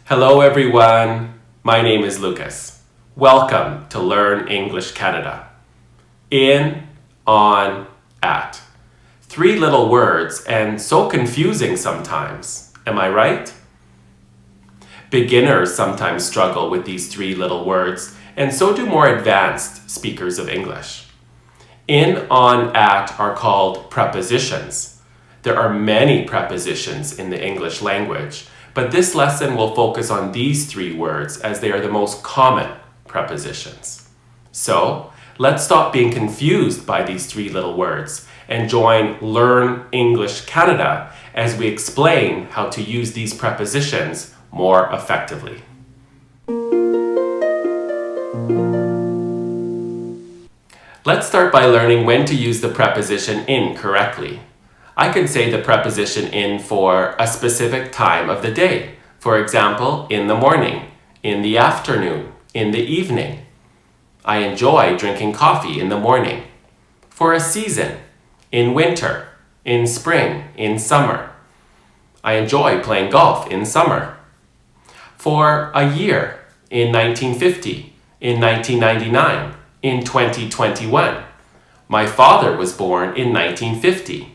Hello everyone, my name is Lucas. Welcome to Learn English Canada. In, on, at. 3 little words and so confusing sometimes, am I right? Beginners sometimes struggle with these 3 little words and so do more advanced speakers of English. In, on, at are called prepositions. There are many prepositions in the English language, but this lesson will focus on these 3 words as they are the most common prepositions. So, let's stop being confused by these 3 little words and join Learn English Canada as we explain how to use these prepositions more effectively. Let's start by learning when to use the preposition in correctly. I can say the preposition in for a specific time of the day. For example, in the morning, in the afternoon, in the evening. I enjoy drinking coffee in the morning. For a season, in winter, in spring, in summer. I enjoy playing golf in summer. For a year, in 1950, in 1999, in 2021. My father was born in 1950.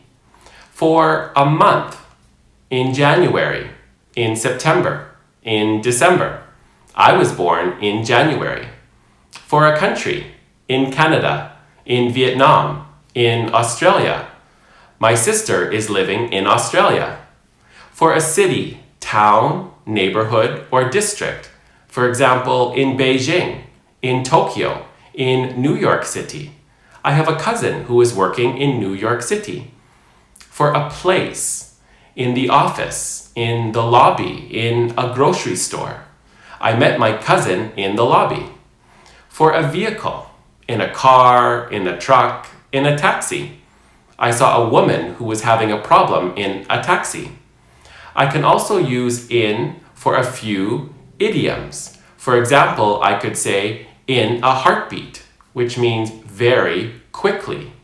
For a month, in January, in September, in December. I was born in January. For a country, in Canada, in Vietnam, in Australia. My sister is living in Australia. For a city, town, neighborhood, or district. For example, in Beijing, in Tokyo, in New York City. I have a cousin who is working in New York City. For a place, in the office, in the lobby, in a grocery store. I met my cousin in the lobby. For a vehicle, in a car, in a truck, in a taxi. I saw a woman who was having a problem in a taxi. I can also use in for a few idioms. For example, I could say in a heartbeat, which means very quickly.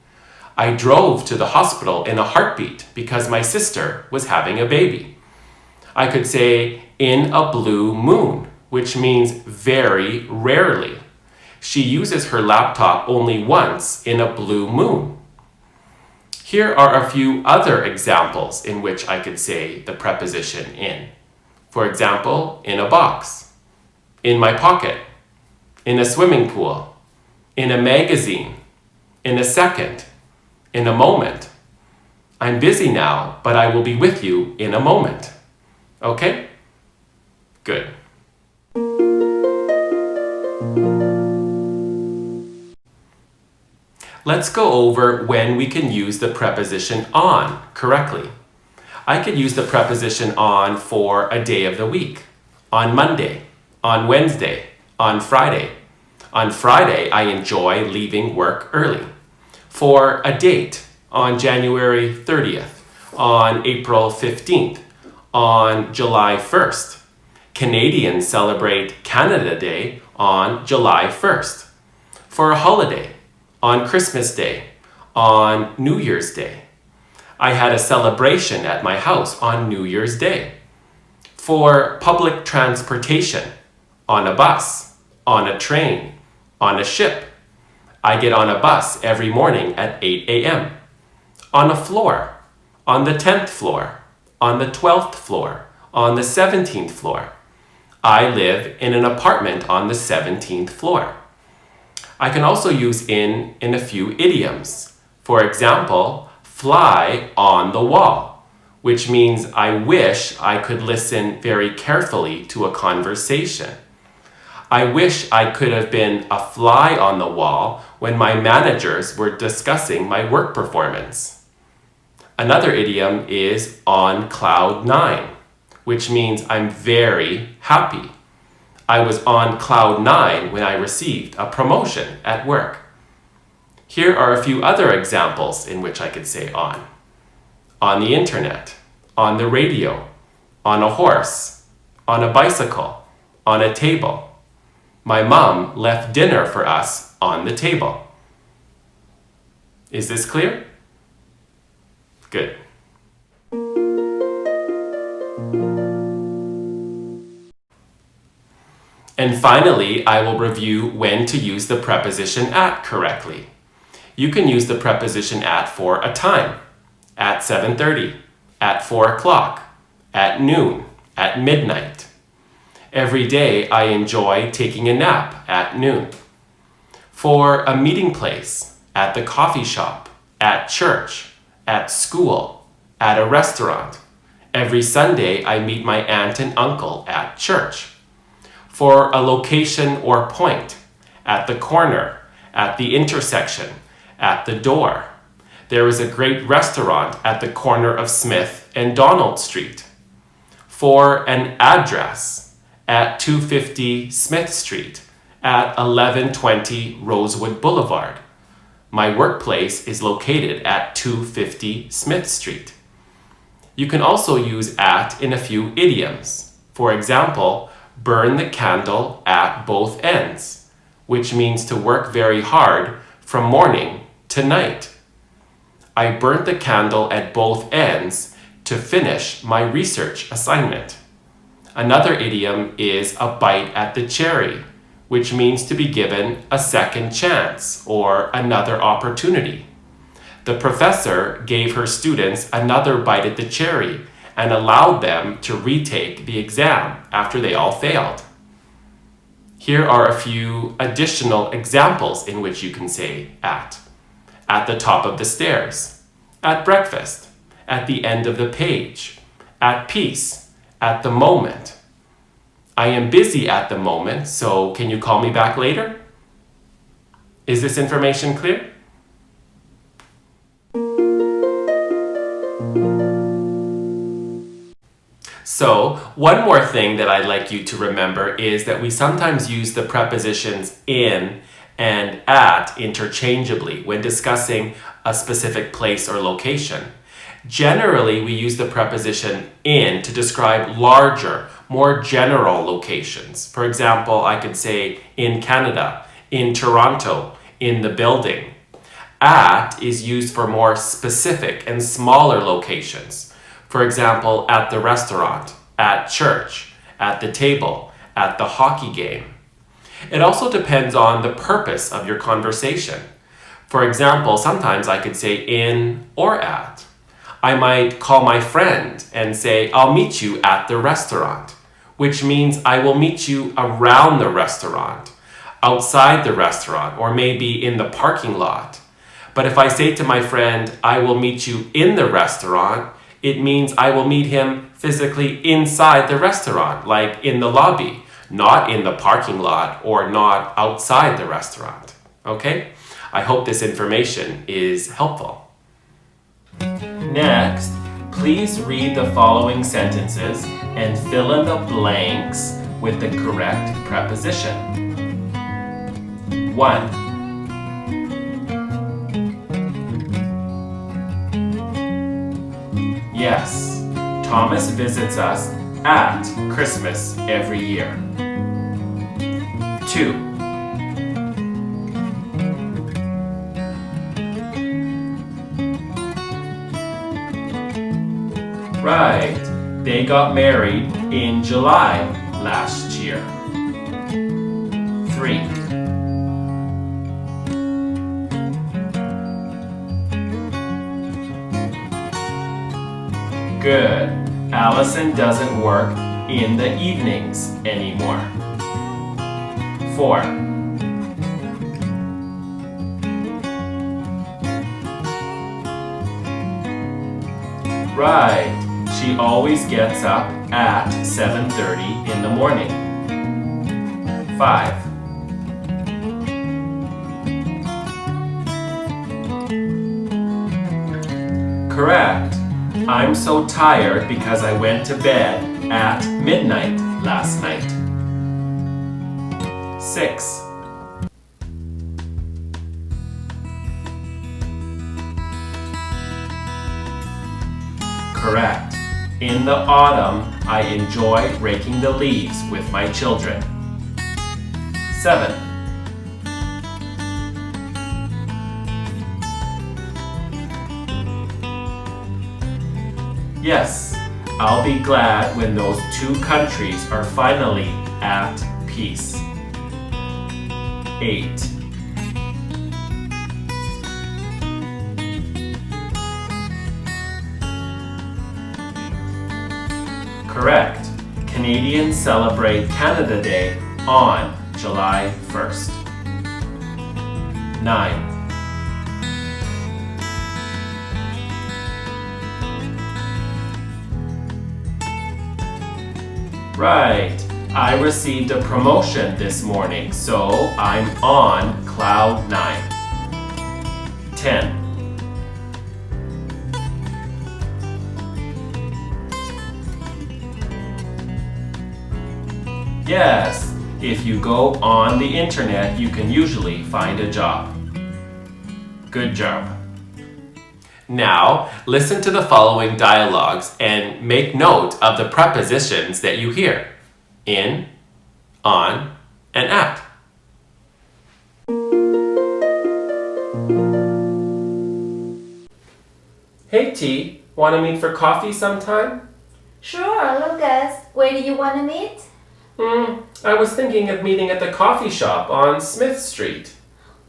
I drove to the hospital in a heartbeat because my sister was having a baby. I could say in a blue moon, which means very rarely. She uses her laptop only once in a blue moon. Here are a few other examples in which I could say the preposition in. For example, in a box, in my pocket, in a swimming pool, in a magazine, in a second, in a moment. I'm busy now, but I will be with you in a moment. Okay? Good. Let's go over when we can use the preposition on correctly. I could use the preposition on for a day of the week. On Monday, on Wednesday, on Friday. On Friday, I enjoy leaving work early. For a date, on January 30th, on April 15th, on July 1st. Canadians celebrate Canada Day on July 1st. For a holiday, on Christmas Day, on New Year's Day. I had a celebration at my house on New Year's Day. For public transportation, on a bus, on a train, on a ship. I get on a bus every morning at 8 a.m. On a floor, on the 10th floor, on the 12th floor, on the 17th floor. I live in an apartment on the 17th floor. I can also use in a few idioms. For example, fly on the wall, which means I wish I could listen very carefully to a conversation. I wish I could have been a fly on the wall when my managers were discussing my work performance. Another idiom is on cloud 9, which means I'm very happy. I was on cloud 9 when I received a promotion at work. Here are a few other examples in which I could say on. On the internet, on the radio, on a horse, on a bicycle, on a table. My mom left dinner for us on the table. Is this clear? Good. And finally, I will review when to use the preposition at correctly. You can use the preposition at for a time, at 7:30, at 4 o'clock, at noon, at midnight. Every day I enjoy taking a nap at noon. For a meeting place, at the coffee shop, at church, at school, at a restaurant. Every Sunday I meet my aunt and uncle at church. For a location or point, at the corner, at the intersection, at the door. There is a great restaurant at the corner of Smith and Donald Street. For an address, at 250 Smith Street, at 1120 Rosewood Boulevard. My workplace is located at 250 Smith Street. You can also use at in a few idioms. For example, burn the candle at both ends, which means to work very hard from morning to night. I burnt the candle at both ends to finish my research assignment. Another idiom is a bite at the cherry, which means to be given a second chance or another opportunity. The professor gave her students another bite at the cherry and allowed them to retake the exam after they all failed. Here are a few additional examples in which you can say at. At the top of the stairs, at breakfast, at the end of the page, at peace, at the moment. I am busy at the moment, so can you call me back later? Is this information clear? So, one more thing that I'd like you to remember is that we sometimes use the prepositions in and at interchangeably when discussing a specific place or location. Generally, we use the preposition in to describe larger, more general locations. For example, I could say in Canada, in Toronto, in the building. At is used for more specific and smaller locations. For example, at the restaurant, at church, at the table, at the hockey game. It also depends on the purpose of your conversation. For example, sometimes I could say in or at. I might call my friend and say, I'll meet you at the restaurant, which means I will meet you around the restaurant, outside the restaurant, or maybe in the parking lot. But if I say to my friend, I will meet you in the restaurant, it means I will meet him physically inside the restaurant, like in the lobby, not in the parking lot or not outside the restaurant. Okay? I hope this information is helpful. Next, please read the following sentences and fill in the blanks with the correct preposition. 1. Yes, Thomas visits us at Christmas every year. 2. Right, they got married in July last year. 3. Good. Allison doesn't work in the evenings anymore. 4. Right. She always gets up at 7:30 in the morning. 5. Correct. I'm so tired because I went to bed at midnight last night. 6. Correct. In the autumn, I enjoy raking the leaves with my children. 7. Yes, I'll be glad when those two countries are finally at peace. 8. Correct. Canadians celebrate Canada Day on July 1st. 9. Right. I received a promotion this morning, so I'm on cloud 9. 10. Yes, if you go on the internet, you can usually find a job. Good job. Now, listen to the following dialogues and make note of the prepositions that you hear. In, on, and at. Hey T, want to meet for coffee sometime? Sure, Lucas. Where do you want to meet? I was thinking of meeting at the coffee shop on Smith Street.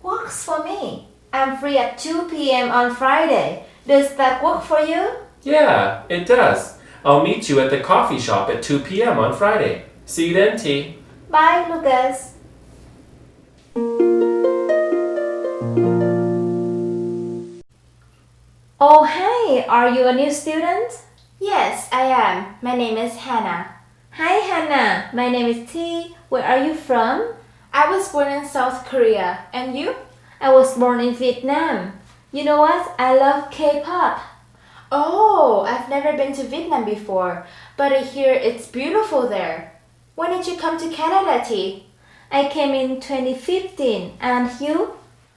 Works for me. I'm free at 2 p.m. on Friday. Does that work for you? Yeah, it does. I'll meet you at the coffee shop at 2 p.m. on Friday. See you then, T. Bye, Lucas. Oh, hey, are you a new student? Yes, I am. My name is Hannah. Hi, Hannah. My name is T. Where are you from? I was born in South Korea. And you? I was born in Vietnam. You know what? I love K-pop. Oh, I've never been to Vietnam before, but I hear it's beautiful there. When did you come to Canada, T? I came in 2015. And you?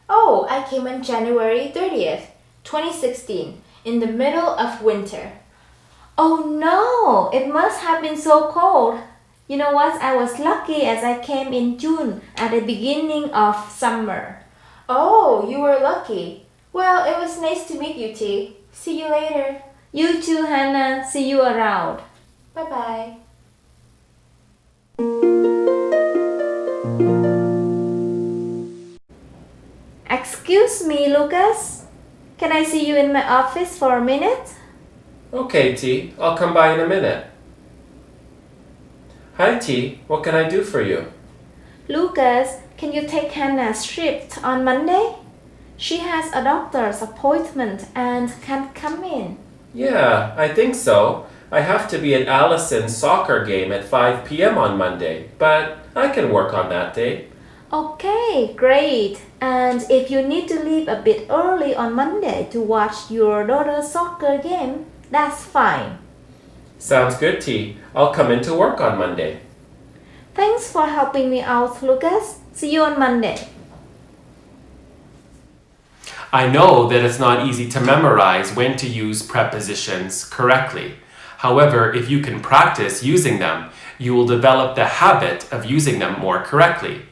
Oh, I came on January 30th, 2016, in the middle of winter. Oh no, it must have been so cold. You know what? I was lucky as I came in June at the beginning of summer. Oh, you were lucky. Well, it was nice to meet you, T. See you later. You too, Hannah. See you around. Bye-bye. Excuse me, Lucas. Can I see you in my office for a minute? Okay, T. I'll come by in a minute. Hi, T. What can I do for you? Lucas, can you take Hannah's shift on Monday? She has a doctor's appointment and can't come in. Yeah, I think so. I have to be at Allison's soccer game at 5 p.m. on Monday, but I can work on that day. Okay, great. And if you need to leave a bit early on Monday to watch your daughter's soccer game, that's fine. Sounds good, T. I'll come in to work on Monday. Thanks for helping me out, Lucas. See you on Monday. I know that it's not easy to memorize when to use prepositions correctly. However, if you can practice using them, you will develop the habit of using them more correctly.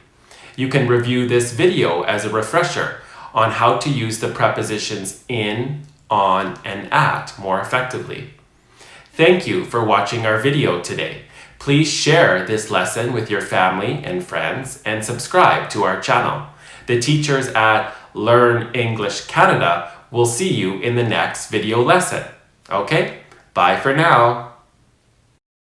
You can review this video as a refresher on how to use the prepositions in, on, and at more effectively. Thank you for watching our video today. Please share this lesson with your family and friends and subscribe to our channel. The teachers at Learn English Canada will see you in the next video lesson. Okay, bye for now.